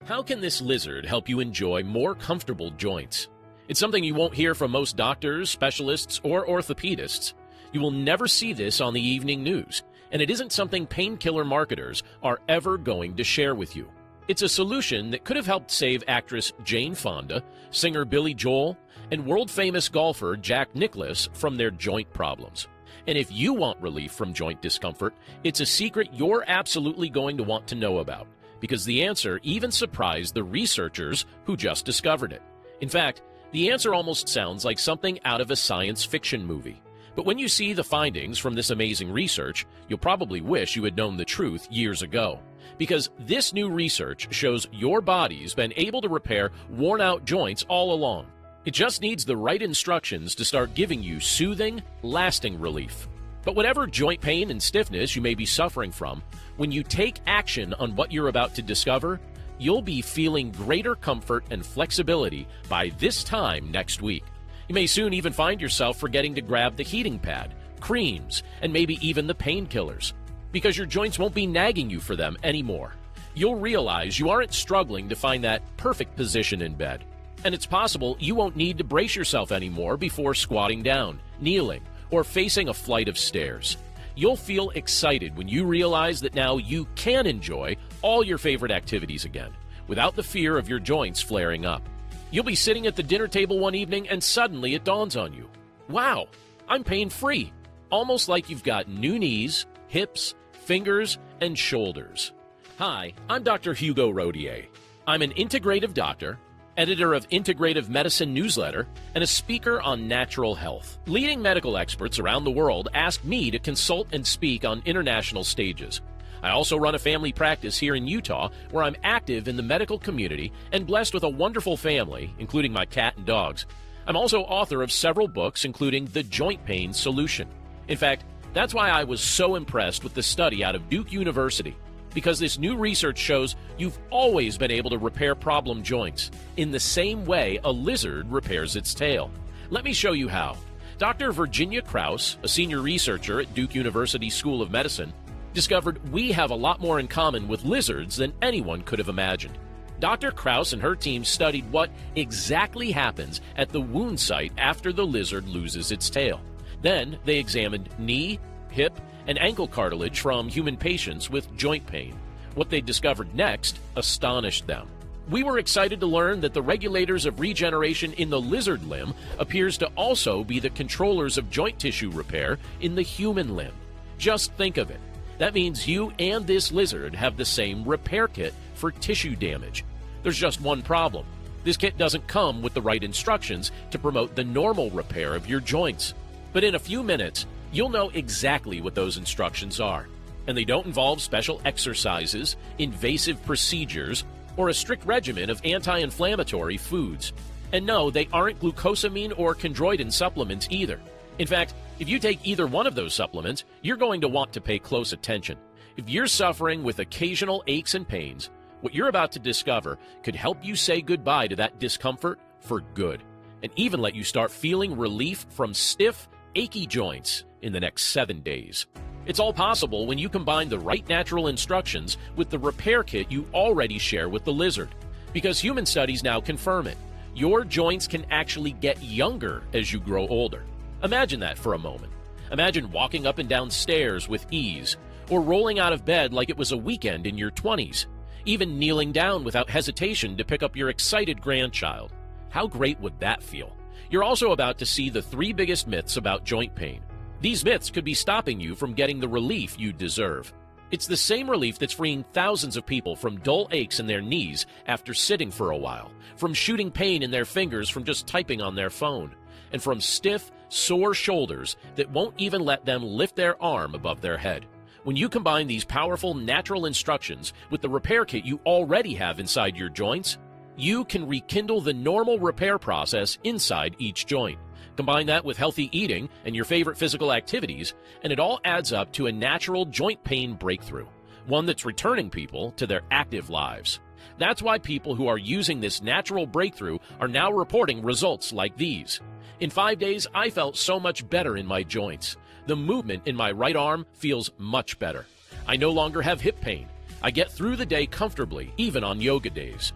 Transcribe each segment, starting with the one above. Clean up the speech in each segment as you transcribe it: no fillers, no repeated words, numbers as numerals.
How can this lizard help you enjoy more comfortable joints? It's something you won't hear from most doctors, specialists, or orthopedists. You will never see this on the evening news, and it isn't something painkiller marketers are ever going to share with you. It's a solution that could have helped save actress Jane Fonda, singer Billy Joel, and world-famous golfer Jack Nicklaus from their joint problems. And if you want relief from joint discomfort, it's a secret you're absolutely going to want to know about, because the answer even surprised the researchers who just discovered it. In fact, the answer almost sounds like something out of a science fiction movie. But when you see the findings from this amazing research, you'll probably wish you had known the truth years ago. Because this new research shows your body's been able to repair worn-out joints all along. It just needs the right instructions to start giving you soothing, lasting relief. But whatever joint pain and stiffness you may be suffering from, when you take action on what you're about to discover, you'll be feeling greater comfort and flexibility by this time next week. You may soon even find yourself forgetting to grab the heating pad, creams, and maybe even the painkillers, because your joints won't be nagging you for them anymore. You'll realize you aren't struggling to find that perfect position in bed. And it's possible you won't need to brace yourself anymore before squatting down, kneeling, or facing a flight of stairs. You'll feel excited when you realize that now you can enjoy all your favorite activities again, without the fear of your joints flaring up. You'll be sitting at the dinner table one evening and suddenly it dawns on you, wow, I'm pain-free. Almost like you've got new knees, hips, fingers, and shoulders. Hi, I'm Dr. Hugo Rodier. I'm an integrative doctor, editor of Integrative Medicine newsletter, and a speaker on natural health. Leading medical experts around the world ask me to consult and speak on international stages. I also run a family practice here in Utah where I'm active in the medical community and blessed with a wonderful family, including my cat and dogs. I'm also author of several books, including The Joint Pain Solution. In fact, that's why I was so impressed with the study out of Duke University, because this new research shows you've always been able to repair problem joints in the same way a lizard repairs its tail. Let me show you how. Dr. Virginia Krause, a senior researcher at Duke University School of Medicine, discovered we have a lot more in common with lizards than anyone could have imagined. Dr. Krause and her team studied what exactly happens at the wound site after the lizard loses its tail. Then they examined knee, hip, and ankle cartilage from human patients with joint pain. What they discovered next astonished them. We were excited to learn that the regulators of regeneration in the lizard limb appears to also be the controllers of joint tissue repair in the human limb. Just think of it. That means you and this lizard have the same repair kit for tissue damage. There's just one problem. This kit doesn't come with the right instructions to promote the normal repair of your joints. But in a few minutes, you'll know exactly what those instructions are. And they don't involve special exercises, invasive procedures, or a strict regimen of anti-inflammatory foods. And no, they aren't glucosamine or chondroitin supplements either. In fact, if you take either one of those supplements, you're going to want to pay close attention. If you're suffering with occasional aches and pains, what you're about to discover could help you say goodbye to that discomfort for good, and even let you start feeling relief from stiff, achy joints in the next 7 days. It's all possible when you combine the right natural instructions with the repair kit you already share with the lizard. Because human studies now confirm it. Your joints can actually get younger as you grow older. Imagine that for a moment. Imagine walking up and down stairs with ease, or rolling out of bed like it was a weekend in your 20s, even kneeling down without hesitation to pick up your excited grandchild. How great would that feel? You're also about to see the 3 biggest myths about joint pain. These myths could be stopping you from getting the relief you deserve. It's the same relief that's freeing thousands of people from dull aches in their knees after sitting for a while, from shooting pain in their fingers from just typing on their phone, and from stiff, sore shoulders that won't even let them lift their arm above their head. When you combine these powerful natural instructions with the repair kit you already have inside your joints, you can rekindle the normal repair process inside each joint. Combine that with healthy eating and your favorite physical activities, and it all adds up to a natural joint pain breakthrough, one that's returning people to their active lives. That's why people who are using this natural breakthrough are now reporting results like these. In 5 days, I felt so much better in my joints. The movement in my right arm feels much better. I no longer have hip pain. I get through the day comfortably, even on yoga days.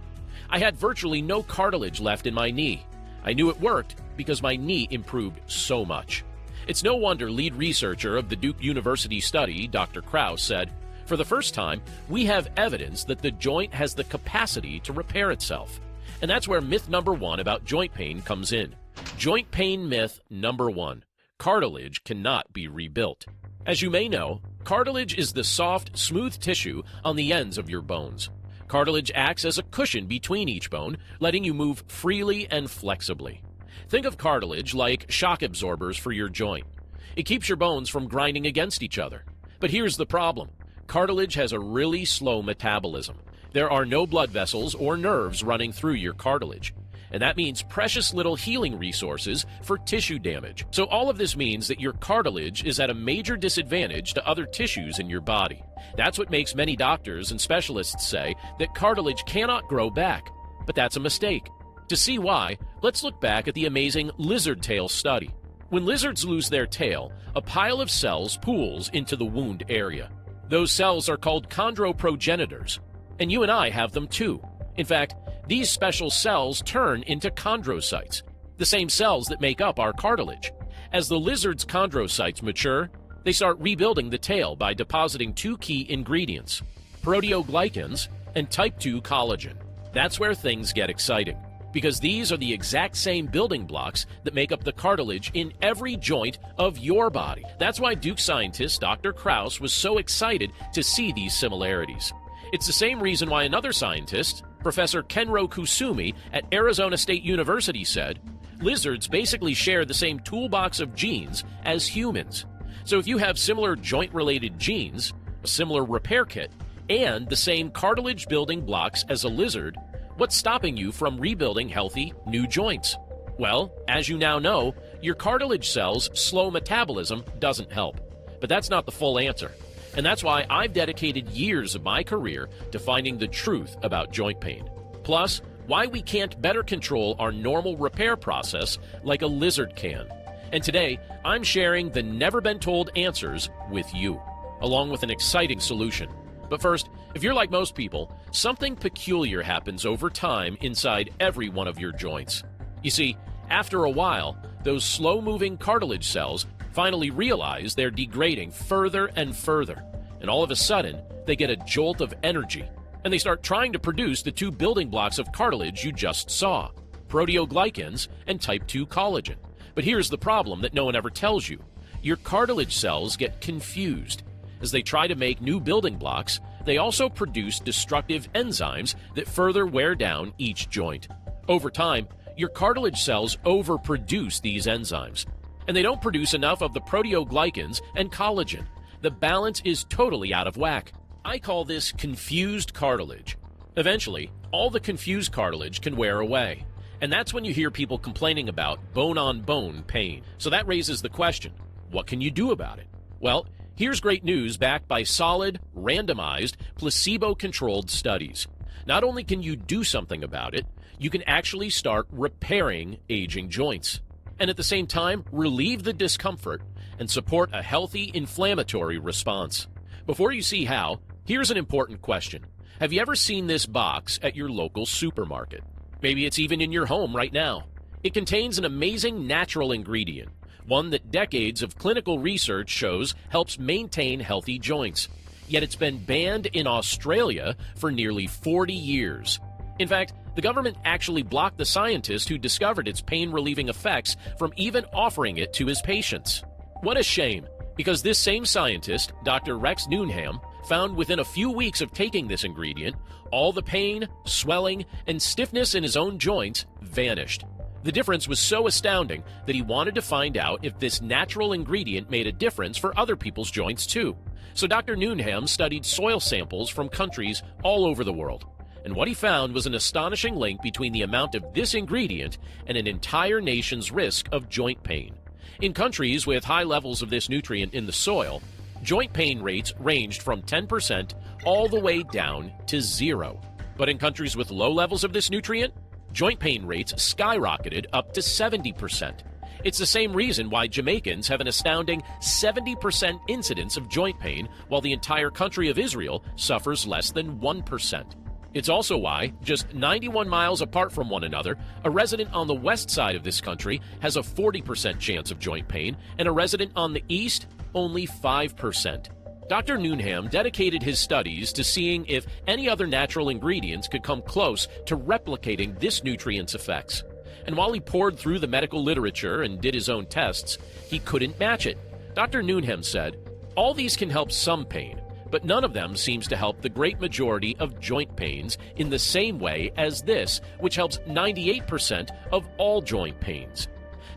I had virtually no cartilage left in my knee. I knew it worked because my knee improved so much. It's no wonder lead researcher of the Duke University study, Dr. Krause, said, "For the first time, we have evidence that the joint has the capacity to repair itself." And that's where myth number one about joint pain comes in. Joint pain myth number one: cartilage cannot be rebuilt. As you may know, cartilage is the soft, smooth tissue on the ends of your bones. Cartilage acts as a cushion between each bone, letting you move freely and flexibly. Think of cartilage like shock absorbers for your joint. It keeps your bones from grinding against each other. But here's the problem. Cartilage has a really slow metabolism. There are no blood vessels or nerves running through your cartilage. And that means precious little healing resources for tissue damage. So all of this means that your cartilage is at a major disadvantage to other tissues in your body. That's what makes many doctors and specialists say that cartilage cannot grow back. But that's a mistake. To see why, let's look back at the amazing lizard tail study. When lizards lose their tail, a pile of cells pools into the wound area. Those cells are called chondroprogenitors, and you and I have them too. In fact, these special cells turn into chondrocytes, the same cells that make up our cartilage. As the lizard's chondrocytes mature, they start rebuilding the tail by depositing two key ingredients: proteoglycans and type 2 collagen. That's where things get exciting, because these are the exact same building blocks that make up the cartilage in every joint of your body. That's why Duke scientist Dr. Krause was so excited to see these similarities. It's the same reason why another scientist, Professor Kenro Kusumi at Arizona State University, said, lizards basically share the same toolbox of genes as humans. So if you have similar joint-related genes, a similar repair kit, and the same cartilage building blocks as a lizard, what's stopping you from rebuilding healthy, new joints? Well, as you now know, your cartilage cells' slow metabolism doesn't help. But that's not the full answer. And that's why I've dedicated years of my career to finding the truth about joint pain. Plus, why we can't better control our normal repair process like a lizard can. And today, I'm sharing the never-been-told answers with you, along with an exciting solution. But first, if you're like most people, something peculiar happens over time inside every one of your joints. You see, after a while, those slow-moving cartilage cells finally realize they're degrading further and further, and all of a sudden, they get a jolt of energy, and they start trying to produce the two building blocks of cartilage you just saw, proteoglycans and type 2 collagen. But here's the problem that no one ever tells you. Your cartilage cells get confused. As they try to make new building blocks, they also produce destructive enzymes that further wear down each joint. Over time, your cartilage cells overproduce these enzymes, and they don't produce enough of the proteoglycans and collagen. The balance is totally out of whack. I call this confused cartilage. Eventually, all the confused cartilage can wear away, and that's when you hear people complaining about bone-on-bone pain. So that raises the question, what can you do about it? Well, here's great news backed by solid, randomized, placebo-controlled studies. Not only can you do something about it, you can actually start repairing aging joints, and at the same time relieve the discomfort and support a healthy inflammatory response. Before you see how, here's an important question. Have you ever seen this box at your local supermarket? Maybe it's even in your home right now. It contains an amazing natural ingredient, one that decades of clinical research shows helps maintain healthy joints. Yet it's been banned in Australia for nearly 40 years. In fact, the government actually blocked the scientist who discovered its pain-relieving effects from even offering it to his patients. What a shame, because this same scientist, Dr. Rex Newnham, found within a few weeks of taking this ingredient, all the pain, swelling, and stiffness in his own joints vanished. The difference was so astounding that he wanted to find out if this natural ingredient made a difference for other people's joints too. So Dr. Newnham studied soil samples from countries all over the world. And what he found was an astonishing link between the amount of this ingredient and an entire nation's risk of joint pain. In countries with high levels of this nutrient in the soil, joint pain rates ranged from 10% all the way down to 0. But in countries with low levels of this nutrient, joint pain rates skyrocketed up to 70%. It's the same reason why Jamaicans have an astounding 70% incidence of joint pain, while the entire country of Israel suffers less than 1%. It's also why, just 91 miles apart from one another, a resident on the west side of this country has a 40% chance of joint pain, and a resident on the east, only 5%. Dr. Newnham dedicated his studies to seeing if any other natural ingredients could come close to replicating this nutrient's effects. And while he poured through the medical literature and did his own tests, he couldn't match it. Dr. Newnham said, "All these can help some pain, but none of them seems to help the great majority of joint pains in the same way as this, which helps 98% of all joint pains."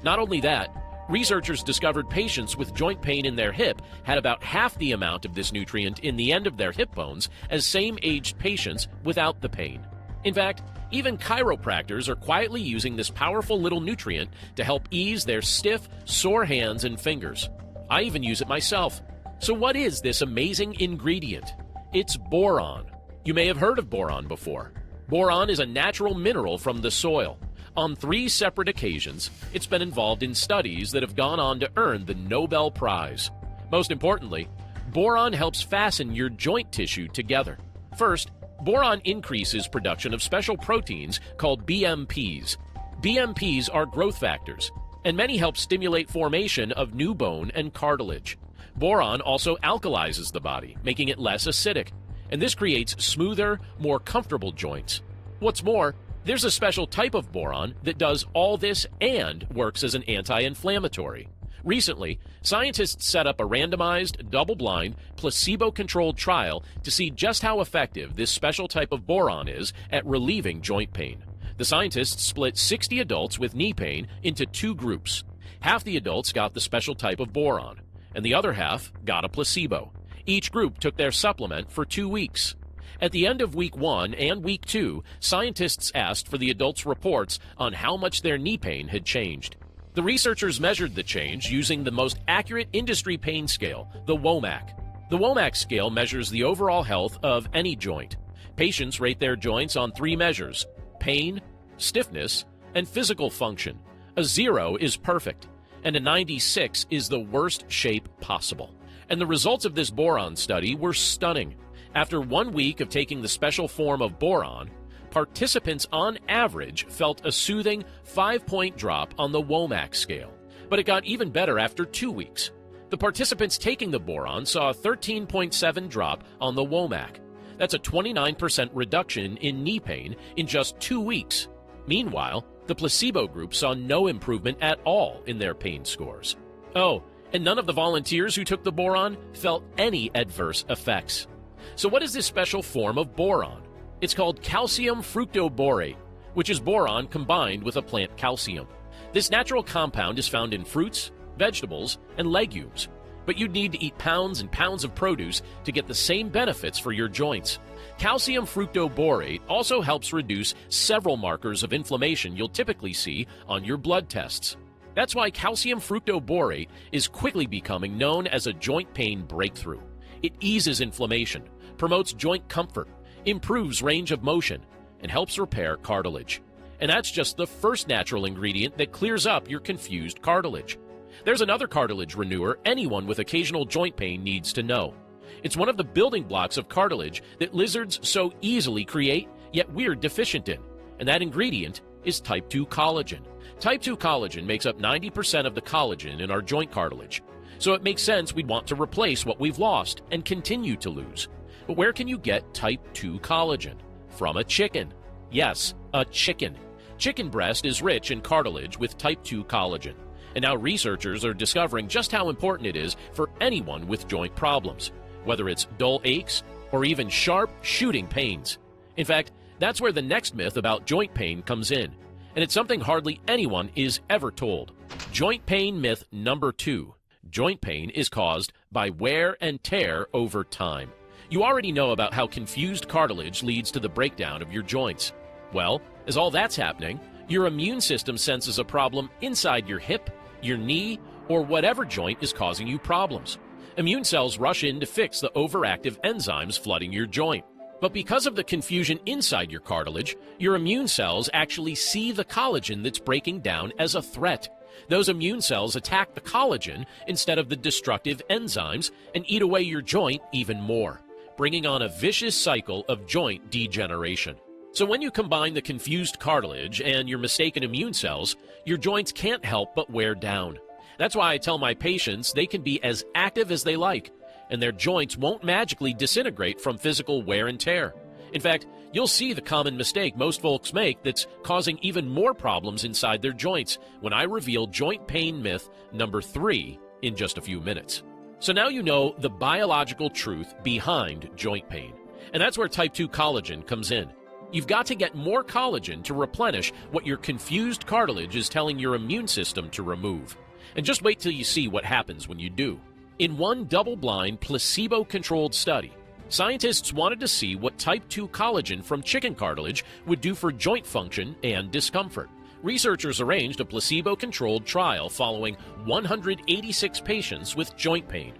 Not only that, researchers discovered patients with joint pain in their hip had about half the amount of this nutrient in the end of their hip bones as same-aged patients without the pain. In fact, even chiropractors are quietly using this powerful little nutrient to help ease their stiff, sore hands and fingers. I even use it myself. So what is this amazing ingredient? It's boron. You may have heard of boron before. Boron is a natural mineral from the soil. On 3 separate occasions, it's been involved in studies that have gone on to earn the Nobel Prize. Most importantly, boron helps fasten your joint tissue together. First, boron increases production of special proteins called BMPs. BMPs are growth factors, and many help stimulate formation of new bone and cartilage. Boron also alkalizes the body, making it less acidic, and this creates smoother, more comfortable joints. What's more, there's a special type of boron that does all this and works as an anti-inflammatory. Recently, scientists set up a randomized, double-blind, placebo-controlled trial to see just how effective this special type of boron is at relieving joint pain. The scientists split 60 adults with knee pain into 2 groups. Half the adults got the special type of boron, and the other half got a placebo. Each group took their supplement for 2 weeks. At the end of week 1 and week 2, scientists asked for the adults' reports on how much their knee pain had changed. The researchers measured the change using the most accurate industry pain scale, the WOMAC. The WOMAC scale measures the overall health of any joint. Patients rate their joints on 3 measures: pain, stiffness, and physical function. A 0 is perfect, and a 96 is the worst shape possible. And the results of this boron study were stunning. After 1 week of taking the special form of boron, participants on average felt a soothing 5-point drop on the WOMAC scale. But it got even better after 2 weeks. The participants taking the boron saw a 13.7 drop on the WOMAC. That's a 29% reduction in knee pain in just 2 weeks. Meanwhile, the placebo group saw no improvement at all in their pain scores. Oh, and none of the volunteers who took the boron felt any adverse effects. So what is this special form of boron? It's called calcium fructoborate, which is boron combined with a plant calcium. This natural compound is found in fruits, vegetables, and legumes, but you'd need to eat pounds and pounds of produce to get the same benefits for your joints. Calcium fructoborate also helps reduce several markers of inflammation you'll typically see on your blood tests. That's why calcium fructoborate is quickly becoming known as a joint pain breakthrough. It eases inflammation, promotes joint comfort, improves range of motion, and helps repair cartilage. And that's just the first natural ingredient that clears up your confused cartilage. There's another cartilage renewer anyone with occasional joint pain needs to know. It's one of the building blocks of cartilage that lizards so easily create, yet we're deficient in, and that ingredient is type 2 collagen. Type 2 collagen makes up 90% of the collagen in our joint cartilage, so it makes sense we'd want to replace what we've lost and continue to lose. But where can you get type 2 collagen? From a chicken. Yes, a chicken. Chicken breast is rich in cartilage with type 2 collagen, and now researchers are discovering just how important it is for anyone with joint problems, whether it's dull aches or even sharp, shooting pains. In fact, that's where the next myth about joint pain comes in, and it's something hardly anyone is ever told. Joint pain myth number 2. Joint pain is caused by wear and tear over time. You already know about how confused cartilage leads to the breakdown of your joints. Well, as all that's happening, your immune system senses a problem inside your hip, your knee, or whatever joint is causing you problems. Immune cells rush in to fix the overactive enzymes flooding your joint. But because of the confusion inside your cartilage, your immune cells actually see the collagen that's breaking down as a threat. Those immune cells attack the collagen instead of the destructive enzymes and eat away your joint even more, bringing on a vicious cycle of joint degeneration. So when you combine the confused cartilage and your mistaken immune cells, your joints can't help but wear down. That's why I tell my patients they can be as active as they like, and their joints won't magically disintegrate from physical wear and tear. In fact, you'll see the common mistake most folks make that's causing even more problems inside their joints when I reveal joint pain myth number 3 in just a few minutes. So now you know the biological truth behind joint pain, and that's where type 2 collagen comes in. You've got to get more collagen to replenish what your confused cartilage is telling your immune system to remove. And just wait till you see what happens when you do. In one double-blind, placebo-controlled study, scientists wanted to see what type 2 collagen from chicken cartilage would do for joint function and discomfort. Researchers arranged a placebo-controlled trial following 186 patients with joint pain.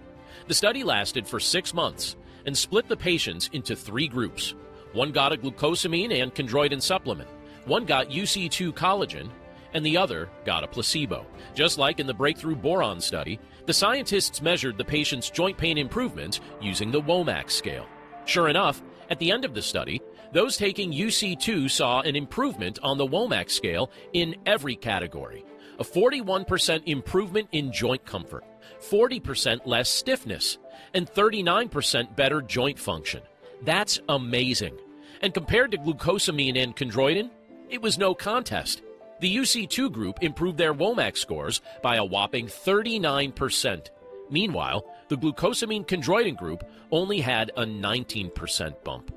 The study lasted for 6 months and split the patients into 3 groups. One got a glucosamine and chondroitin supplement, one got UC2 collagen, and the other got a placebo. Just like in the breakthrough boron study, the scientists measured the patient's joint pain improvements using the WOMAC scale. Sure enough, at the end of the study, those taking UC2 saw an improvement on the WOMAC scale in every category. A 41% improvement in joint comfort, 40% less stiffness, and 39% better joint function. That's amazing. And compared to glucosamine and chondroitin, it was no contest. The UC2 group improved their WOMAC scores by a whopping 39%. Meanwhile, the glucosamine chondroitin group only had a 19% bump.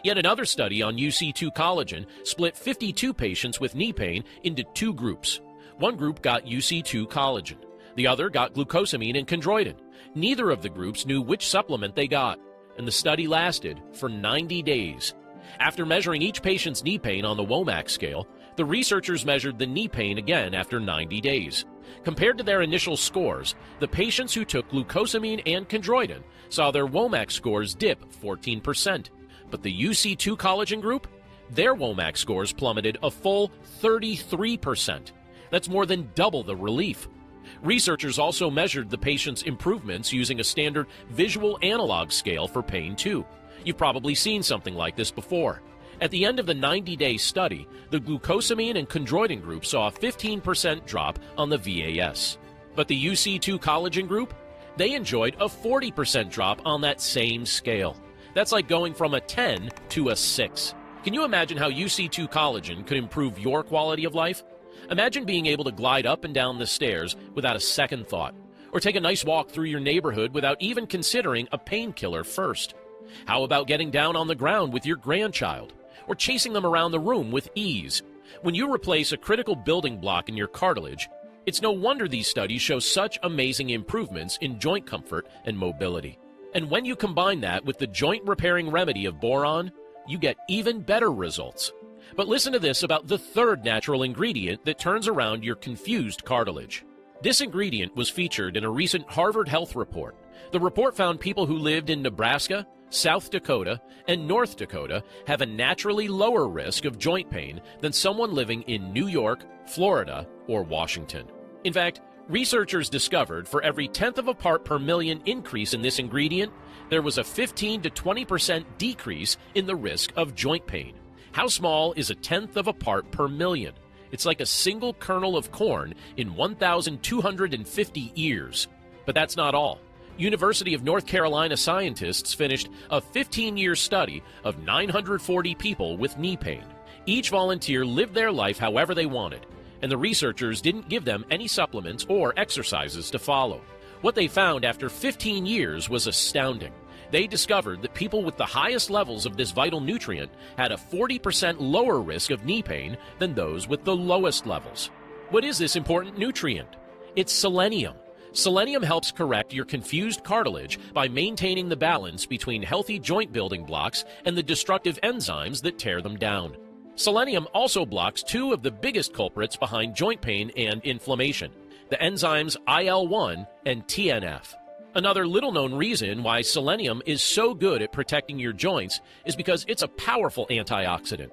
Yet another study on UC2 collagen split 52 patients with knee pain into 2 groups. One group got UC2 collagen. The other got glucosamine and chondroitin. Neither of the groups knew which supplement they got, and the study lasted for 90 days. After measuring each patient's knee pain on the WOMAC scale, the researchers measured the knee pain again after 90 days. Compared to their initial scores, the patients who took glucosamine and chondroitin saw their WOMAC scores dip 14%. But the UC2 collagen group, their WOMAC scores plummeted a full 33%. That's more than double the relief. Researchers also measured the patient's improvements using a standard visual analog scale for pain too. You've probably seen something like this before. At the end of the 90-day study, the glucosamine and chondroitin group saw a 15% drop on the VAS. But the UC2 collagen group, they enjoyed a 40% drop on that same scale. That's like going from a 10 to a 6. Can you imagine how UC2 collagen could improve your quality of life? Imagine being able to glide up and down the stairs without a second thought, or take a nice walk through your neighborhood without even considering a painkiller first. How about getting down on the ground with your grandchild, or chasing them around the room with ease? When you replace a critical building block in your cartilage, it's no wonder these studies show such amazing improvements in joint comfort and mobility. And when you combine that with the joint repairing remedy of boron, you get even better results. But listen to this about the third natural ingredient that turns around your confused cartilage. This ingredient was featured in a recent Harvard Health report. The report found people who lived in Nebraska, South Dakota, and North Dakota have a naturally lower risk of joint pain than someone living in New York, Florida, or Washington. In fact, researchers discovered for every 1/10 of a part per million increase in this ingredient, there was a 15 to 20% decrease in the risk of joint pain. How small is a 1/10 of a part per million? It's like a single kernel of corn in 1,250 ears. But that's not all. University of North Carolina scientists finished a 15-year study of 940 people with knee pain. Each volunteer lived their life however they wanted, and the researchers didn't give them any supplements or exercises to follow. What they found after 15 years was astounding. They discovered that people with the highest levels of this vital nutrient had a 40% lower risk of knee pain than those with the lowest levels. What is this important nutrient? It's selenium. Selenium helps correct your confused cartilage by maintaining the balance between healthy joint building blocks and the destructive enzymes that tear them down. Selenium also blocks 2 of the biggest culprits behind joint pain and inflammation, the enzymes IL-1 and TNF. Another little-known reason why selenium is so good at protecting your joints is because it's a powerful antioxidant.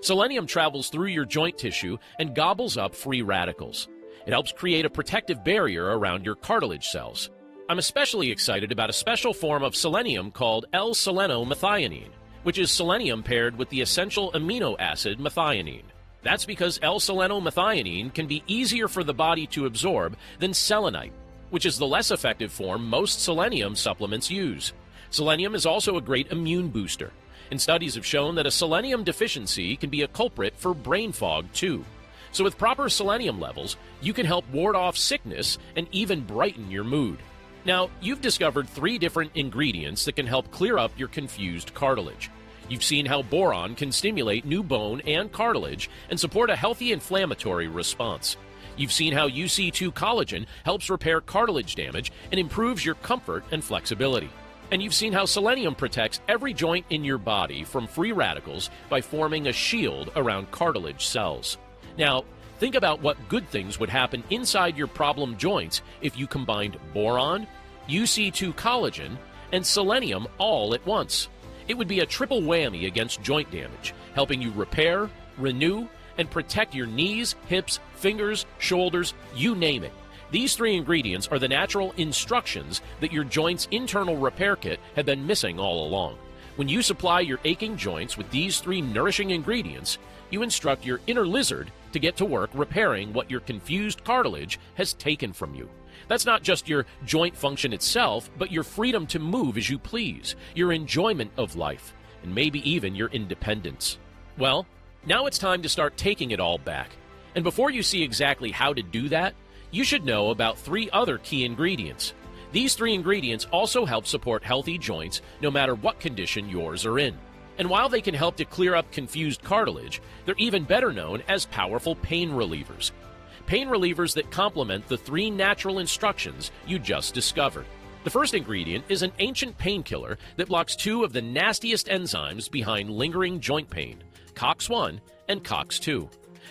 Selenium travels through your joint tissue and gobbles up free radicals. It helps create a protective barrier around your cartilage cells. I'm especially excited about a special form of selenium called L-selenomethionine, which is selenium paired with the essential amino acid methionine. That's because L-selenomethionine can be easier for the body to absorb than selenite, which is the less effective form most selenium supplements use. Selenium is also a great immune booster, and studies have shown that a selenium deficiency can be a culprit for brain fog too. So with proper selenium levels, you can help ward off sickness and even brighten your mood. Now, you've discovered 3 different ingredients that can help clear up your confused cartilage. You've seen how boron can stimulate new bone and cartilage and support a healthy inflammatory response. You've seen how UC2 collagen helps repair cartilage damage and improves your comfort and flexibility. And you've seen how selenium protects every joint in your body from free radicals by forming a shield around cartilage cells. Now, think about what good things would happen inside your problem joints if you combined boron, UC2 collagen, and selenium all at once. It would be a triple whammy against joint damage, helping you repair, renew, and protect your knees, hips, fingers, shoulders, you name it. These 3 ingredients are the natural instructions that your joint's internal repair kit have been missing all along. When you supply your aching joints with these 3 nourishing ingredients, you instruct your inner lizard to get to work repairing what your confused cartilage has taken from you. That's not just your joint function itself, but your freedom to move as you please, your enjoyment of life, and maybe even your independence. Well, now it's time to start taking it all back. And before you see exactly how to do that, you should know about 3 other key ingredients. These 3 ingredients also help support healthy joints no matter what condition yours are in. And while they can help to clear up confused cartilage, they're even better known as powerful pain relievers. Pain relievers that complement the 3 natural instructions you just discovered. The first ingredient is an ancient painkiller that blocks 2 of the nastiest enzymes behind lingering joint pain, COX-1 and COX-2.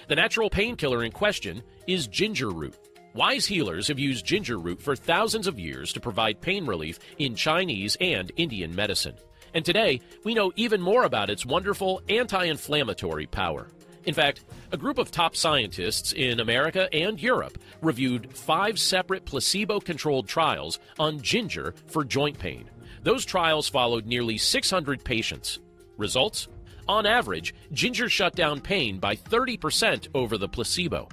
The natural painkiller in question is ginger root. Wise healers have used ginger root for thousands of years to provide pain relief in Chinese and Indian medicine. And today, we know even more about its wonderful anti-inflammatory power. In fact, a group of top scientists in America and Europe reviewed 5 separate placebo-controlled trials on ginger for joint pain. Those trials followed nearly 600 patients. Results? On average, ginger shut down pain by 30% over the placebo.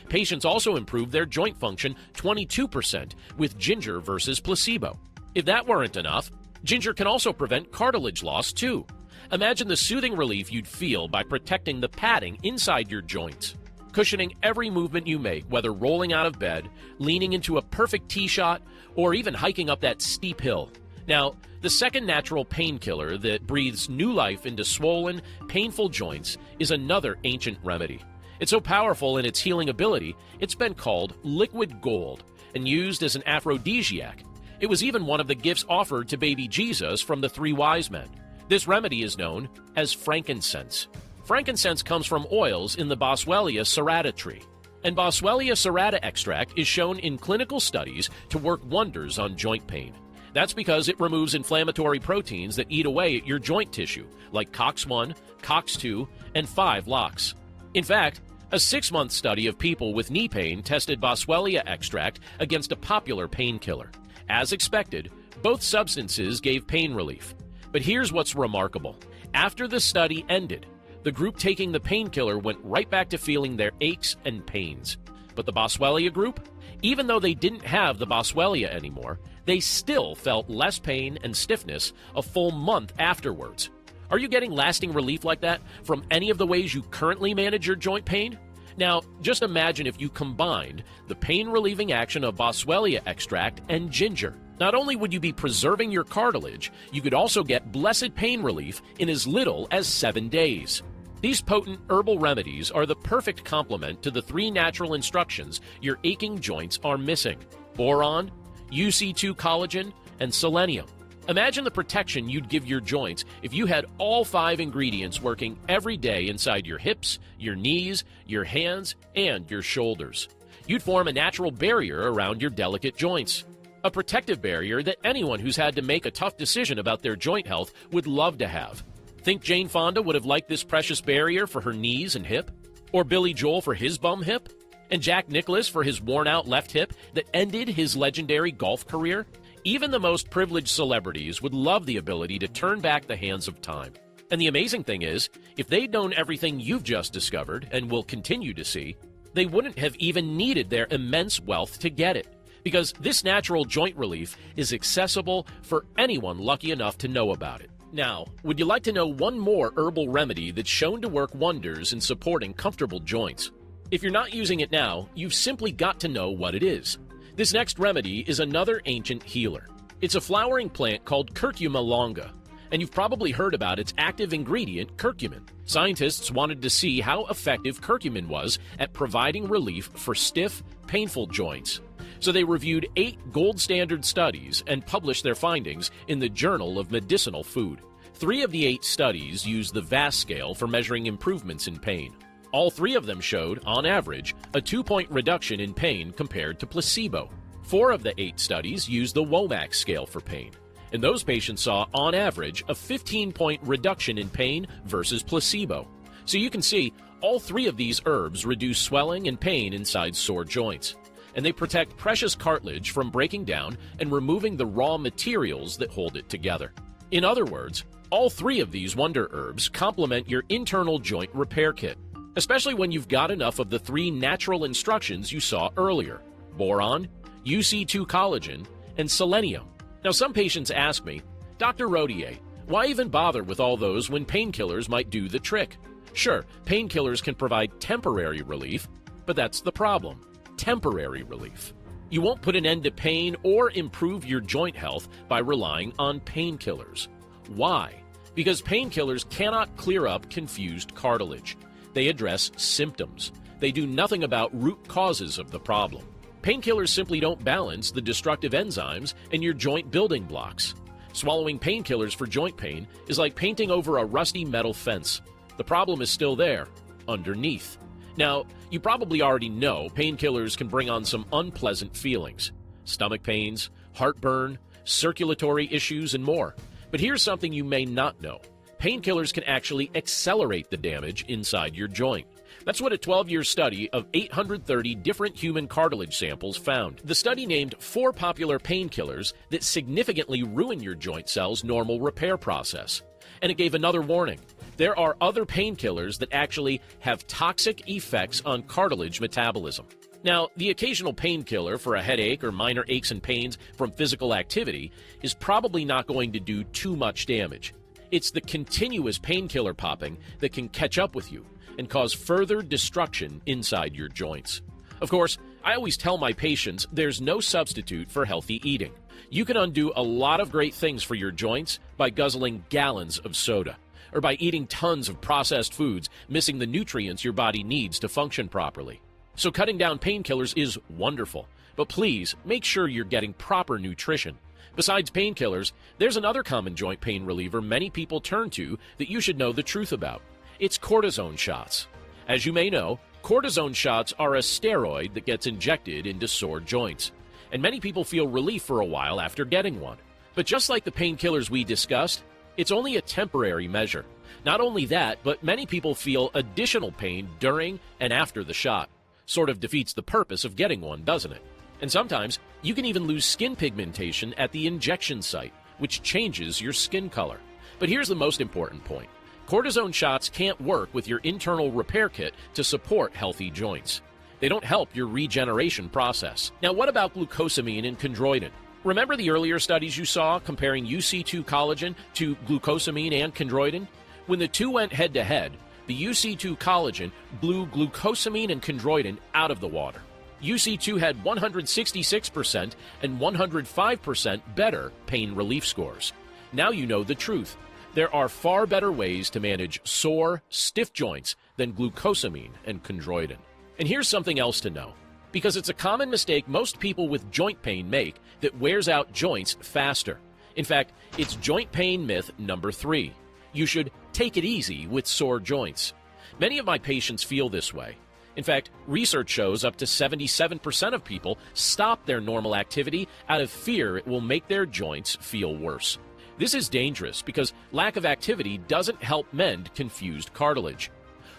Patients also improved their joint function 22% with ginger versus placebo. If that weren't enough, ginger can also prevent cartilage loss too. Imagine the soothing relief you'd feel by protecting the padding inside your joints, cushioning every movement you make, whether rolling out of bed, leaning into a perfect tee shot, or even hiking up that steep hill. Now, the second natural painkiller that breathes new life into swollen, painful joints is another ancient remedy. It's so powerful in its healing ability, it's been called liquid gold and used as an aphrodisiac. It was even one of the gifts offered to baby Jesus from the 3 wise men. This remedy is known as frankincense. Frankincense comes from oils in the Boswellia serrata tree. And Boswellia serrata extract is shown in clinical studies to work wonders on joint pain. That's because it removes inflammatory proteins that eat away at your joint tissue, like COX-1, COX-2, and 5-LOX. In fact, a 6-month study of people with knee pain tested Boswellia extract against a popular painkiller. As expected, both substances gave pain relief. But here's what's remarkable. After the study ended, the group taking the painkiller went right back to feeling their aches and pains. But the Boswellia group, even though they didn't have the Boswellia anymore, they still felt less pain and stiffness a full month afterwards. Are you getting lasting relief like that from any of the ways you currently manage your joint pain? Now, just imagine if you combined the pain-relieving action of Boswellia extract and ginger. Not only would you be preserving your cartilage, you could also get blessed pain relief in as little as 7 days. These potent herbal remedies are the perfect complement to the 3 natural instructions your aching joints are missing: boron, UC2 collagen, and selenium. Imagine the protection you'd give your joints if you had all 5 ingredients working every day inside your hips, your knees, your hands, and your shoulders. You'd form a natural barrier around your delicate joints. A protective barrier that anyone who's had to make a tough decision about their joint health would love to have. Think Jane Fonda would have liked this precious barrier for her knees and hip? Or Billy Joel for his bum hip? And Jack Nicklaus for his worn-out left hip that ended his legendary golf career? Even the most privileged celebrities would love the ability to turn back the hands of time. And the amazing thing is, if they'd known everything you've just discovered and will continue to see, they wouldn't have even needed their immense wealth to get it. Because this natural joint relief is accessible for anyone lucky enough to know about it. Now, would you like to know one more herbal remedy that's shown to work wonders in supporting comfortable joints? If you're not using it now, you've simply got to know what it is. This next remedy is another ancient healer. It's a flowering plant called Curcuma longa, and you've probably heard about its active ingredient, curcumin. Scientists wanted to see how effective curcumin was at providing relief for stiff, painful joints. So they reviewed 8 gold standard studies and published their findings in the Journal of Medicinal Food. 3 of the 8 studies used the VAS scale for measuring improvements in pain. All 3 of them showed, on average, a 2-point reduction in pain compared to placebo. 4 of the 8 studies used the Womack scale for pain, and those patients saw, on average, a 15-point reduction in pain versus placebo. So you can see, all 3 of these herbs reduce swelling and pain inside sore joints, and they protect precious cartilage from breaking down and removing the raw materials that hold it together. In other words, all 3 of these wonder herbs complement your internal joint repair kit, especially when you've got enough of the 3 natural instructions you saw earlier: boron, UC2 collagen, and selenium. Now, some patients ask me, Dr. Rodier, why even bother with all those when painkillers might do the trick? Sure, painkillers can provide temporary relief, but that's the problem: temporary relief. You won't put an end to pain or improve your joint health by relying on painkillers. Why? Because painkillers cannot clear up confused cartilage. They address symptoms. They do nothing about root causes of the problem. Painkillers simply don't balance the destructive enzymes in your joint building blocks. Swallowing painkillers for joint pain is like painting over a rusty metal fence. The problem is still there, underneath. Now, you probably already know painkillers can bring on some unpleasant feelings: stomach pains, heartburn, circulatory issues, and more. But here's something you may not know. Painkillers can actually accelerate the damage inside your joint. That's what a 12-year study of 830 different human cartilage samples found. The study named 4 popular painkillers that significantly ruin your joint cells' normal repair process. And it gave another warning: there are other painkillers that actually have toxic effects on cartilage metabolism. Now, the occasional painkiller for a headache or minor aches and pains from physical activity is probably not going to do too much damage. It's the continuous painkiller popping that can catch up with you and cause further destruction inside your joints. Of course, I always tell my patients there's no substitute for healthy eating. You can undo a lot of great things for your joints by guzzling gallons of soda, or by eating tons of processed foods, missing the nutrients your body needs to function properly. So cutting down painkillers is wonderful, but please make sure you're getting proper nutrition. Besides painkillers, there's another common joint pain reliever many people turn to that you should know the truth about. It's cortisone shots. As you may know, cortisone shots are a steroid that gets injected into sore joints, and many people feel relief for a while after getting one. But just like the painkillers we discussed, it's only a temporary measure. Not only that, but many people feel additional pain during and after the shot. Sort of defeats the purpose of getting one, doesn't it? And sometimes you can even lose skin pigmentation at the injection site, which changes your skin color. But here's the most important point: cortisone shots can't work with your internal repair kit to support healthy joints. They don't help your regeneration process. Now, what about glucosamine and chondroitin? Remember the earlier studies you saw comparing UC2 collagen to glucosamine and chondroitin? When the two went head-to-head, the UC2 collagen blew glucosamine and chondroitin out of the water. UC2 had 166% and 105% better pain relief scores. Now you know the truth. There are far better ways to manage sore, stiff joints than glucosamine and chondroitin. And here's something else to know, because it's a common mistake most people with joint pain make that wears out joints faster. In fact, it's joint pain myth number 3. You should take it easy with sore joints. Many of my patients feel this way. In fact, research shows up to 77% of people stop their normal activity out of fear it will make their joints feel worse. This is dangerous because lack of activity doesn't help mend confused cartilage.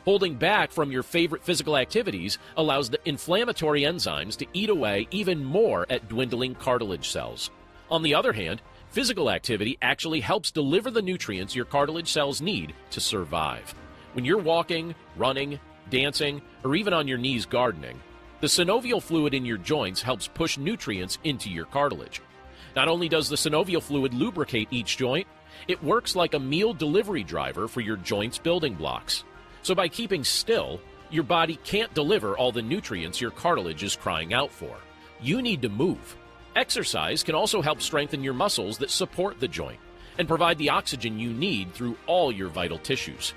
Holding back from your favorite physical activities allows the inflammatory enzymes to eat away even more at dwindling cartilage cells. On the other hand, physical activity actually helps deliver the nutrients your cartilage cells need to survive. When you're walking, running, dancing, or even on your knees gardening, the synovial fluid in your joints helps push nutrients into your cartilage. Not only does the synovial fluid lubricate each joint, it works like a meal delivery driver for your joints' building blocks. So by keeping still, your body can't deliver all the nutrients your cartilage is crying out for. You need to move. Exercise can also help strengthen your muscles that support the joint and provide the oxygen you need through all your vital tissues.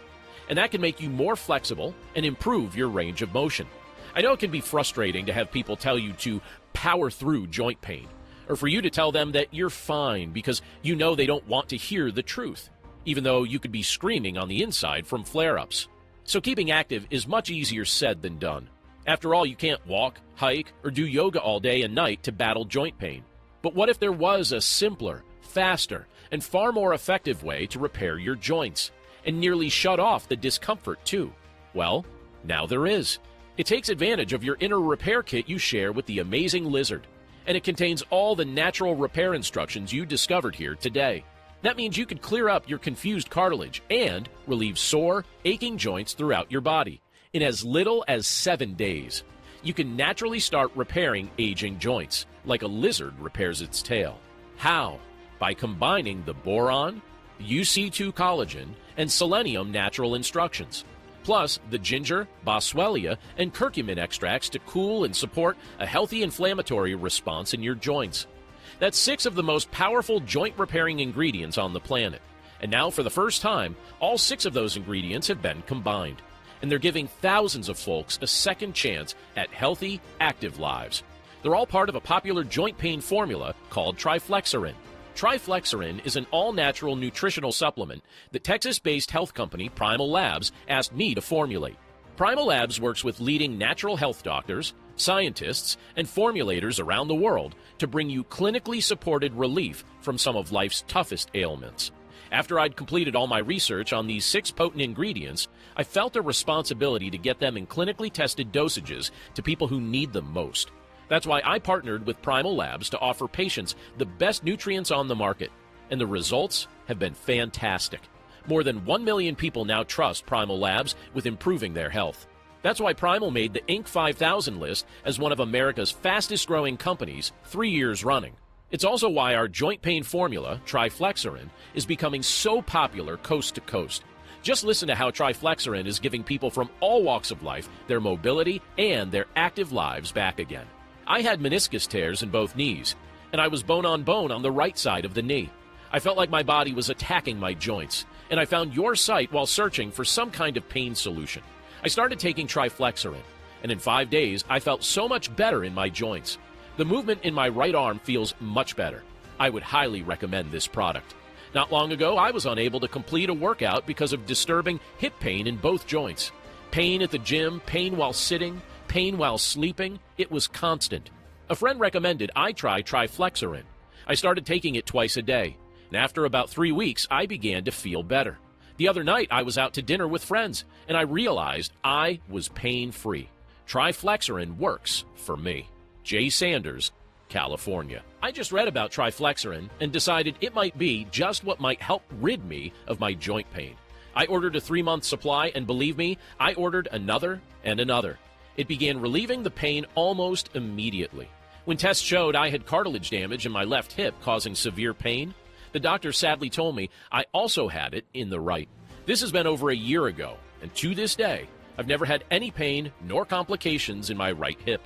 And that can make you more flexible and improve your range of motion. I know it can be frustrating to have people tell you to power through joint pain, or for you to tell them that you're fine because you know they don't want to hear the truth, even though you could be screaming on the inside from flare-ups. So keeping active is much easier said than done. After all, you can't walk, hike, or do yoga all day and night to battle joint pain. But what if there was a simpler, faster, and far more effective way to repair your joints and nearly shut off the discomfort too? Well, now there is. It takes advantage of your inner repair kit you share with the amazing Lizard, and it contains all the natural repair instructions you discovered here today. That means you could clear up your confused cartilage and relieve sore, aching joints throughout your body in as little as 7 days. You can naturally start repairing aging joints, like a lizard repairs its tail. How? By combining the boron, UC2 collagen, and selenium natural instructions, plus the ginger, boswellia, and curcumin extracts to cool and support a healthy inflammatory response in your joints. That's 6 of the most powerful joint-repairing ingredients on the planet. And now, for the first time, all 6 of those ingredients have been combined. And they're giving thousands of folks a second chance at healthy, active lives. They're all part of a popular joint pain formula called TriFlexarin. TriFlexarin is an all-natural nutritional supplement that Texas-based health company Primal Labs asked me to formulate. Primal Labs works with leading natural health doctors, scientists, and formulators around the world to bring you clinically supported relief from some of life's toughest ailments. After I'd completed all my research on these 6 potent ingredients, I felt a responsibility to get them in clinically tested dosages to people who need them most. That's why I partnered with Primal Labs to offer patients the best nutrients on the market, and the results have been fantastic. More than 1 million people now trust Primal Labs with improving their health. That's why Primal made the Inc. 5000 list as one of America's fastest-growing companies 3 years running. It's also why our joint pain formula, TriFlexarin, is becoming so popular coast to coast. Just listen to how TriFlexarin is giving people from all walks of life their mobility and their active lives back again. I had meniscus tears in both knees, and I was bone on the right side of the knee. I felt like my body was attacking my joints, and I found your site while searching for some kind of pain solution. I started taking TriFlexarin, and in 5 days, I felt so much better in my joints. The movement in my right arm feels much better. I would highly recommend this product. Not long ago, I was unable to complete a workout because of disturbing hip pain in both joints. Pain at the gym, pain while sitting, pain while sleeping, it was constant. A friend recommended I try TriFlexarin. I started taking it twice a day, and after about 3 weeks, I began to feel better. The other night, I was out to dinner with friends, and I realized I was pain-free. TriFlexarin works for me. Jay Sanders, California. I just read about TriFlexarin and decided it might be just what might help rid me of my joint pain. I ordered a 3-month supply, and believe me, I ordered another and another. It began relieving the pain almost immediately. When tests showed I had cartilage damage in my left hip causing severe pain, the doctor sadly told me I also had it in the right. This has been over a year ago, and to this day, I've never had any pain nor complications in my right hip.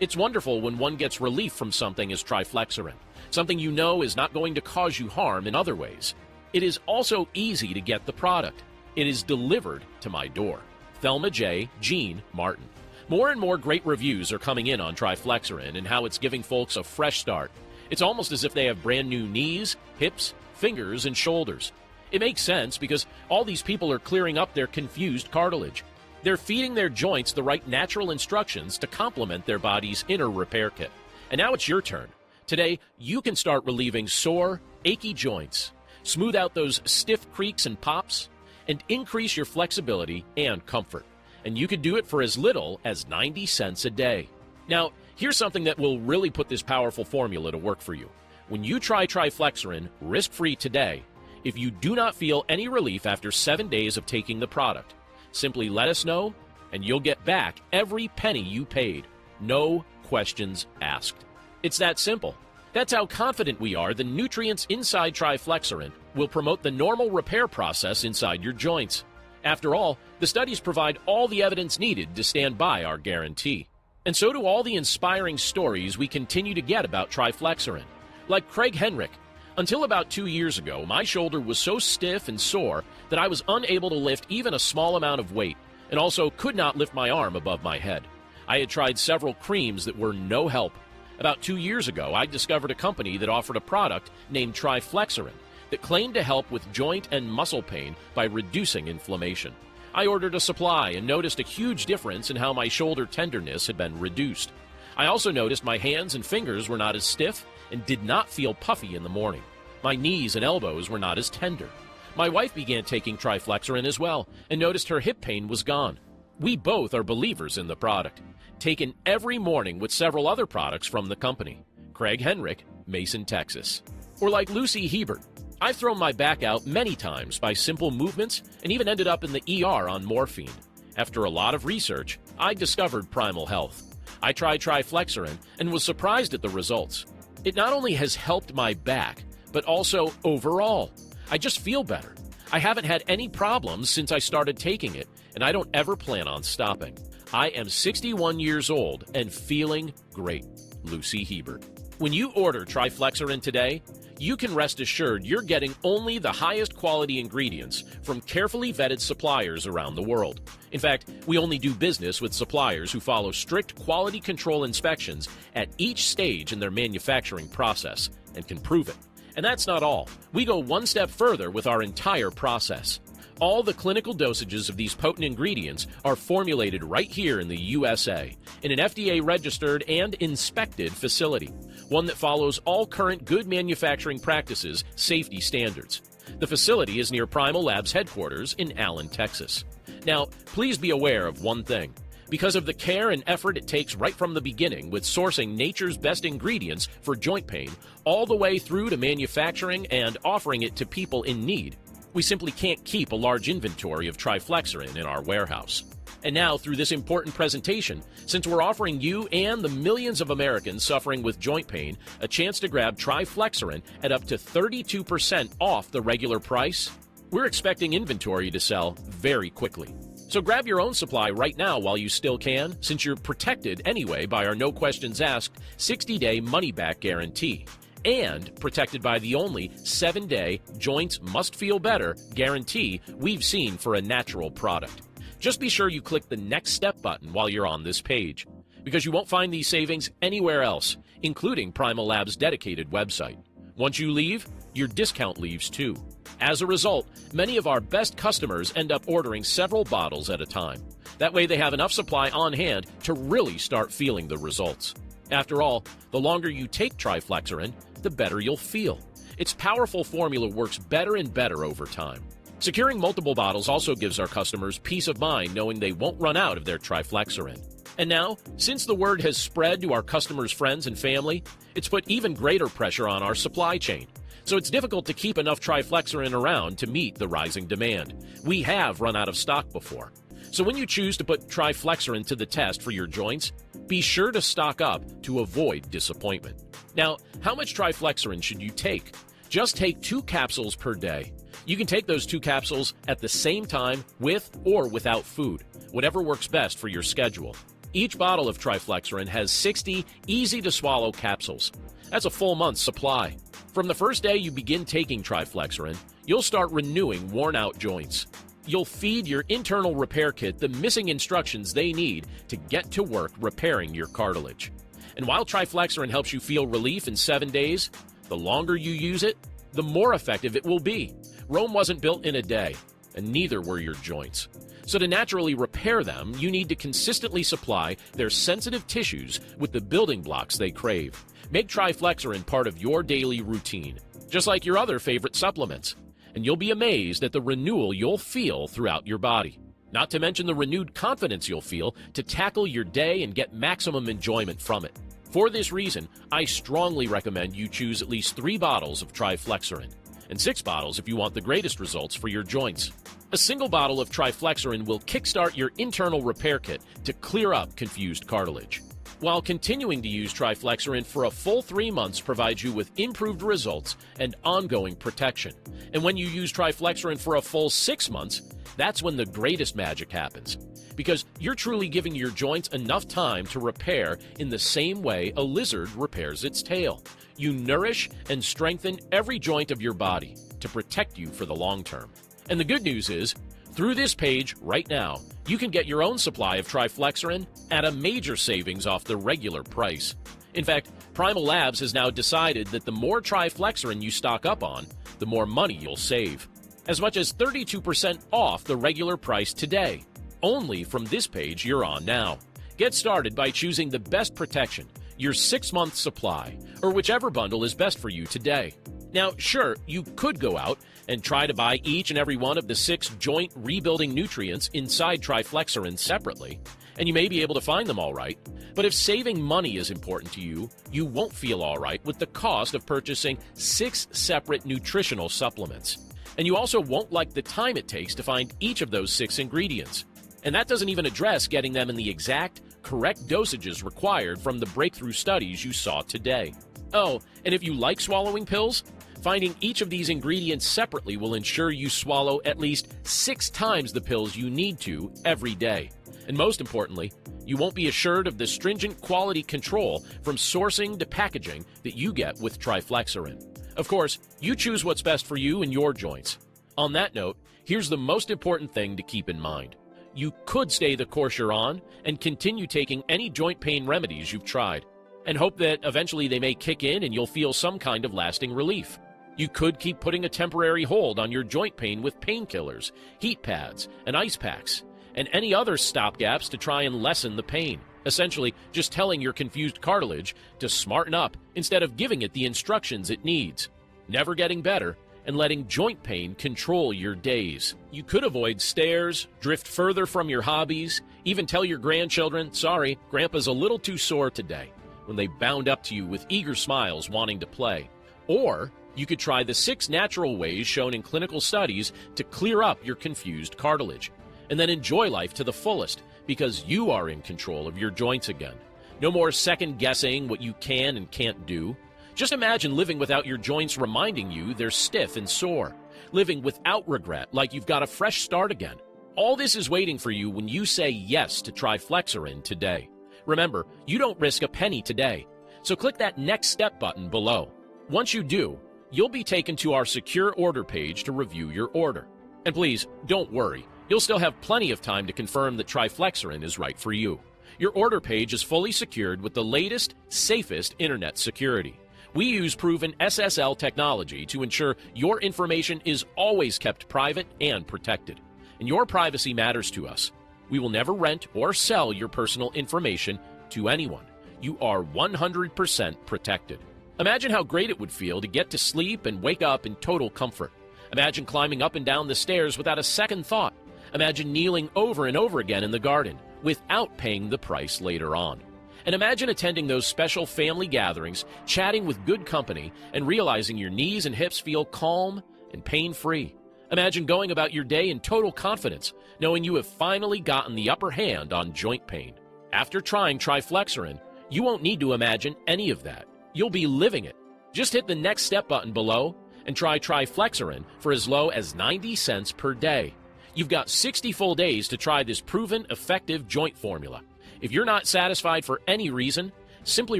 It's wonderful when one gets relief from something as TriFlexarin, something you know is not going to cause you harm in other ways. It is also easy to get the product. It is delivered to my door. Thelma J. Jean Martin. More and more great reviews are coming in on TriFlexarin and how it's giving folks a fresh start. It's almost as if they have brand new knees, hips, fingers, and shoulders. It makes sense because all these people are clearing up their confused cartilage. They're feeding their joints the right natural instructions to complement their body's inner repair kit. And now it's your turn. Today, you can start relieving sore, achy joints, smooth out those stiff creaks and pops, and increase your flexibility and comfort. and you could do it for as little as 90 cents a day. Now, here's something that will really put this powerful formula to work for you. When you try TriFlexarin risk-free today, if you do not feel any relief after 7 days of taking the product, simply let us know, and you'll get back every penny you paid. No questions asked. It's that simple. That's how confident we are the nutrients inside TriFlexarin will promote the normal repair process inside your joints. After all, the studies provide all the evidence needed to stand by our guarantee. And so do all the inspiring stories we continue to get about TriFlexarin. Like Craig Henrik. Until about 2 years ago, my shoulder was so stiff and sore that I was unable to lift even a small amount of weight, and also could not lift my arm above my head. I had tried several creams that were no help. About 2 years ago, I discovered a company that offered a product named TriFlexarin that claimed to help with joint and muscle pain by reducing inflammation. I ordered a supply and noticed a huge difference in how my shoulder tenderness had been reduced. I also noticed my hands and fingers were not as stiff and did not feel puffy in the morning. My knees and elbows were not as tender. My wife began taking TriFlexarin as well and noticed her hip pain was gone. We both are believers in the product, taken every morning with several other products from the company. Craig Henrik, Mason, Texas. Or like Lucy Hebert. I've thrown my back out many times by simple movements and even ended up in the ER on morphine. After a lot of research, I discovered Primal Health. I tried TriFlexarin and was surprised at the results. It not only has helped my back, but also overall. I just feel better. I haven't had any problems since I started taking it, and I don't ever plan on stopping. I am 61 years old and feeling great. Lucy Hebert. When you order TriFlexarin today, you can rest assured you're getting only the highest quality ingredients from carefully vetted suppliers around the world. In fact, we only do business with suppliers who follow strict quality control inspections at each stage in their manufacturing process and can prove it. And that's not all. We go one step further with our entire process. All the clinical dosages of these potent ingredients are formulated right here in the USA in an FDA-registered and inspected facility, one that follows all current good manufacturing practices safety standards. The facility is near Primal Labs headquarters in Allen, Texas. Now, please be aware of one thing. Because of the care and effort it takes right from the beginning with sourcing nature's best ingredients for joint pain, all the way through to manufacturing and offering it to people in need, we simply can't keep a large inventory of TriFlexarin in our warehouse. And now, through this important presentation, since we're offering you and the millions of Americans suffering with joint pain a chance to grab TriFlexarin at up to 32% off the regular price, we're expecting inventory to sell very quickly. So grab your own supply right now while you still can, since you're protected anyway by our no questions asked 60-day money-back guarantee, and protected by the only 7-day joints must feel better guarantee we've seen for a natural product. Just be sure you click the next step button while you're on this page, because you won't find these savings anywhere else, including Primal Labs' dedicated website. Once you leave, your discount leaves too. As a result, many of our best customers end up ordering several bottles at a time. That way they have enough supply on hand to really start feeling the results. After all, the longer you take TriFlexarin, the better you'll feel. Its powerful formula works better and better over time. Securing multiple bottles also gives our customers peace of mind knowing they won't run out of their TriFlexarin. And now, since the word has spread to our customers' friends and family, it's put even greater pressure on our supply chain. So it's difficult to keep enough TriFlexarin around to meet the rising demand. We have run out of stock before. So when you choose to put TriFlexarin to the test for your joints, be sure to stock up to avoid disappointment. Now, how much TriFlexarin should you take? Just take 2 capsules per day. You can take those 2 capsules at the same time with or without food, whatever works best for your schedule. Each bottle of TriFlexarin has 60 easy-to-swallow capsules. That's a full month's supply. From the first day you begin taking TriFlexarin, you'll start renewing worn-out joints. You'll feed your internal repair kit the missing instructions they need to get to work repairing your cartilage. And while TriFlexarin helps you feel relief in 7 days, the longer you use it, the more effective it will be. Rome wasn't built in a day, and neither were your joints. So to naturally repair them, you need to consistently supply their sensitive tissues with the building blocks they crave. Make TriFlexarin part of your daily routine, just like your other favorite supplements, and you'll be amazed at the renewal you'll feel throughout your body. not to mention the renewed confidence you'll feel to tackle your day and get maximum enjoyment from it. For this reason, I strongly recommend you choose at least 3 bottles of TriFlexarin, and 6 bottles if you want the greatest results for your joints. A single bottle of TriFlexarin will kickstart your internal repair kit to clear up confused cartilage. While continuing to use TriFlexarin for a full 3 months provides you with improved results and ongoing protection. And when you use TriFlexarin for a full 6 months, that's when the greatest magic happens. Because you're truly giving your joints enough time to repair in the same way a lizard repairs its tail. You nourish and strengthen every joint of your body to protect you for the long term. And the good news is, through this page right now, you can get your own supply of TriFlexarin at a major savings off the regular price. In fact, Primal Labs has now decided that the more TriFlexarin you stock up on, the more money you'll save. As much as 32% off the regular price today, only from this page you're on now. Get started by choosing the best protection, your 6-month supply, or whichever bundle is best for you today. Now, sure, you could go out and try to buy each and every one of the 6 joint rebuilding nutrients inside TriFlexarin separately, and you may be able to find them all right. But if saving money is important to you, you won't feel all right with the cost of purchasing 6 separate nutritional supplements. And you also won't like the time it takes to find each of those 6 ingredients. And that doesn't even address getting them in the exact, correct dosages required from the breakthrough studies you saw today. Oh, and if you like swallowing pills, finding each of these ingredients separately will ensure you swallow at least 6 times the pills you need to every day. And most importantly, you won't be assured of the stringent quality control from sourcing to packaging that you get with TriFlexarin. Of course, you choose what's best for you and your joints. On that note, here's the most important thing to keep in mind. You could stay the course you're on and continue taking any joint pain remedies you've tried, and hope that eventually they may kick in and you'll feel some kind of lasting relief. You could keep putting a temporary hold on your joint pain with painkillers, heat pads, and ice packs, and any other stopgaps to try and lessen the pain, essentially just telling your confused cartilage to smarten up instead of giving it the instructions it needs, never getting better, and letting joint pain control your days. You could avoid stairs, drift further from your hobbies, even tell your grandchildren, sorry, Grandpa's a little too sore today, when they bound up to you with eager smiles wanting to play. Or you could try the 6 natural ways shown in clinical studies to clear up your confused cartilage, and then enjoy life to the fullest because you are in control of your joints again. No more second-guessing what you can and can't do. Just imagine living without your joints reminding you they're stiff and sore. Living without regret, like you've got a fresh start again. All this is waiting for you when you say yes to TriFlexarin today. Remember, you don't risk a penny today. So click that Next Step button below. Once you do, you'll be taken to our secure order page to review your order. And please, don't worry. You'll still have plenty of time to confirm that TriFlexarin is right for you. Your order page is fully secured with the latest, safest internet security. We use proven SSL technology to ensure your information is always kept private and protected. And your privacy matters to us. We will never rent or sell your personal information to anyone. You are 100% protected. Imagine how great it would feel to get to sleep and wake up in total comfort. Imagine climbing up and down the stairs without a second thought. Imagine kneeling over and over again in the garden without paying the price later on. And imagine attending those special family gatherings, chatting with good company, and realizing your knees and hips feel calm and pain-free. Imagine going about your day in total confidence, knowing you have finally gotten the upper hand on joint pain. After trying TriFlexarin, you won't need to imagine any of that. You'll be living it. Just hit the Next Step button below and try TriFlexarin for as low as 90 cents per day. You've got 60 full days to try this proven, effective joint formula. If you're not satisfied for any reason, simply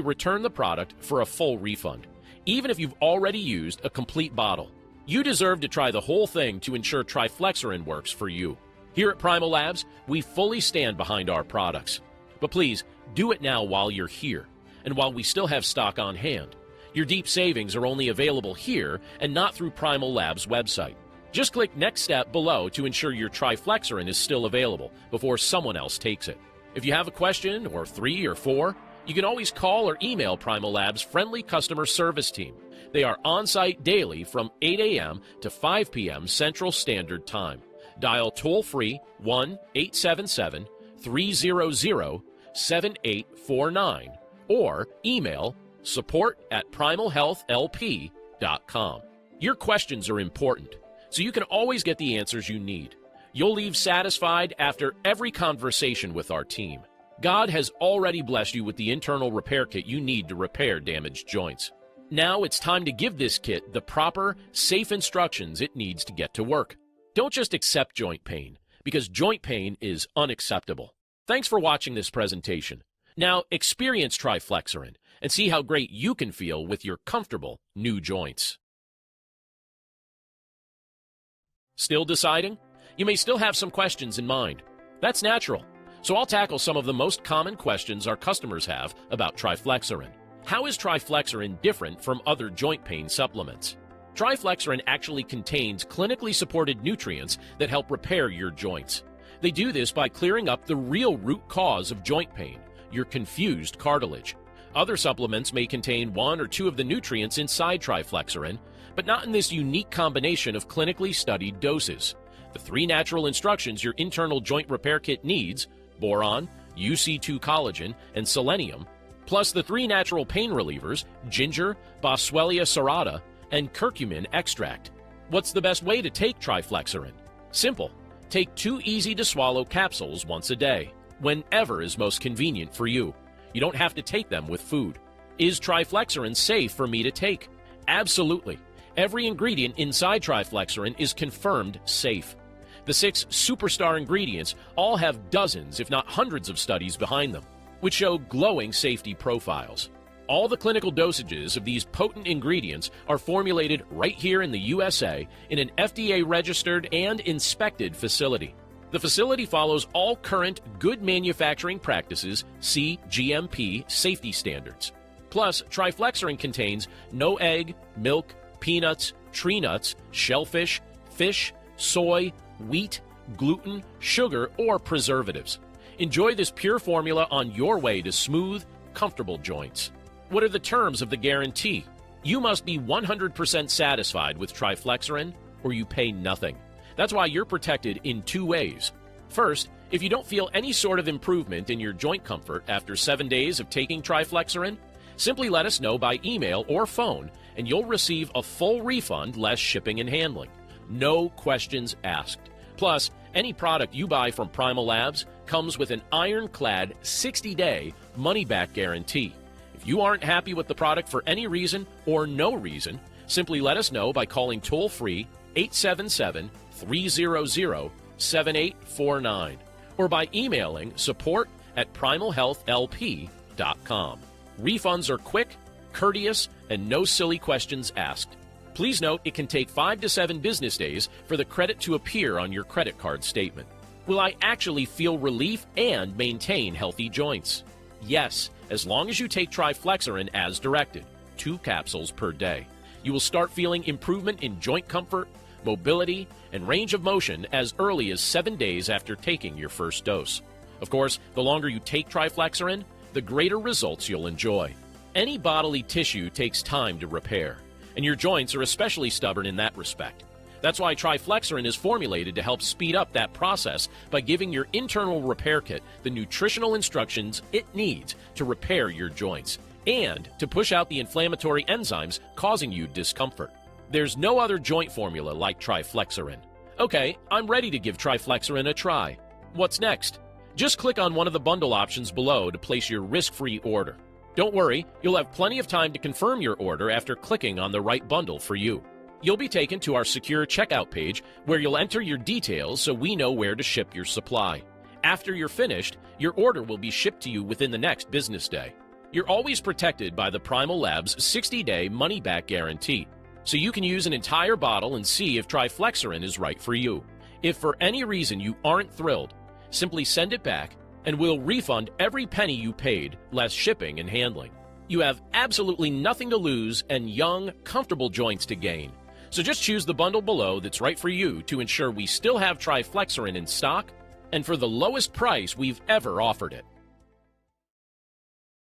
return the product for a full refund, even if you've already used a complete bottle. You deserve to try the whole thing to ensure TriFlexarin works for you. Here at Primal Labs, we fully stand behind our products. But please, do it now while you're here, and while we still have stock on hand. Your deep savings are only available here and not through Primal Labs' website. Just click Next Step below to ensure your TriFlexarin is still available before someone else takes it. If you have a question, or 3 or 4, you can always call or email Primal Labs' friendly customer service team. They are on-site daily from 8 a.m. to 5 p.m. Central Standard Time. Dial toll-free 1-877-300-7849 or email support@primalhealthlp.com. Your questions are important, so you can always get the answers you need. You'll leave satisfied after every conversation with our team. God has already blessed you with the internal repair kit you need to repair damaged joints. Now it's time to give this kit the proper, safe instructions it needs to get to work. Don't just accept joint pain, because joint pain is unacceptable. Thanks for watching this presentation. Now experience TriFlexarin and see how great you can feel with your comfortable new joints. Still deciding? You may still have some questions in mind. That's natural. So I'll tackle some of the most common questions our customers have about TriFlexarin. How is TriFlexarin different from other joint pain supplements? TriFlexarin actually contains clinically supported nutrients that help repair your joints. They do this by clearing up the real root cause of joint pain, your confused cartilage. Other supplements may contain one or two of the nutrients inside TriFlexarin, but not in this unique combination of clinically studied doses. The 3 natural instructions your internal joint repair kit needs, boron, UC2 collagen, and selenium, plus the 3 natural pain relievers, ginger, Boswellia serrata, and curcumin extract. What's the best way to take TriFlexarin? Simple. Take 2 easy-to-swallow capsules once a day, whenever is most convenient for you. You don't have to take them with food. Is TriFlexarin safe for me to take? Absolutely. Every ingredient inside TriFlexarin is confirmed safe. The 6 superstar ingredients all have dozens, if not hundreds of studies behind them, which show glowing safety profiles. All the clinical dosages of these potent ingredients are formulated right here in the USA in an FDA-registered and inspected facility. The facility follows all current good manufacturing practices, CGMP safety standards. Plus, TriFlexarin contains no egg, milk, peanuts, tree nuts, shellfish, fish, soy, wheat, gluten, sugar, or preservatives. Enjoy this pure formula on your way to smooth, comfortable joints. What are the terms of the guarantee? You must be 100% satisfied with TriFlexarin, or you pay nothing. That's why you're protected in 2 ways. First, if you don't feel any sort of improvement in your joint comfort after 7 days of taking TriFlexarin, simply let us know by email or phone, and you'll receive a full refund less shipping and handling. No questions asked. Plus, any product you buy from Primal Labs comes with an ironclad 60-day money-back guarantee. If you aren't happy with the product for any reason or no reason, simply let us know by calling toll-free 877-300-7849 or by emailing support@primalhealthlp.com. Refunds are quick, courteous, and no silly questions asked. Please note it can take 5 to 7 business days for the credit to appear on your credit card statement. Will I actually feel relief and maintain healthy joints? Yes, as long as you take TriFlexarin as directed, 2 capsules per day. You will start feeling improvement in joint comfort, mobility, and range of motion as early as 7 days after taking your first dose. Of course, the longer you take TriFlexarin, the greater results you'll enjoy. Any bodily tissue takes time to repair, and your joints are especially stubborn in that respect. That's why TriFlexarin is formulated to help speed up that process by giving your internal repair kit the nutritional instructions it needs to repair your joints and to push out the inflammatory enzymes causing you discomfort. There's no other joint formula like TriFlexarin. Okay, I'm ready to give TriFlexarin a try. What's next? Just click on one of the bundle options below to place your risk-free order. Don't worry, you'll have plenty of time to confirm your order after clicking on the right bundle for you. You'll be taken to our secure checkout page where you'll enter your details so we know where to ship your supply. After you're finished, your order will be shipped to you within the next business day. You're always protected by the Primal Labs 60-day money-back guarantee, so you can use an entire bottle and see if TriFlexarin is right for you. If for any reason you aren't thrilled, simply send it back and we'll refund every penny you paid, less shipping and handling. You have absolutely nothing to lose and young, comfortable joints to gain. So just choose the bundle below that's right for you to ensure we still have TriFlexarin in stock and for the lowest price we've ever offered it.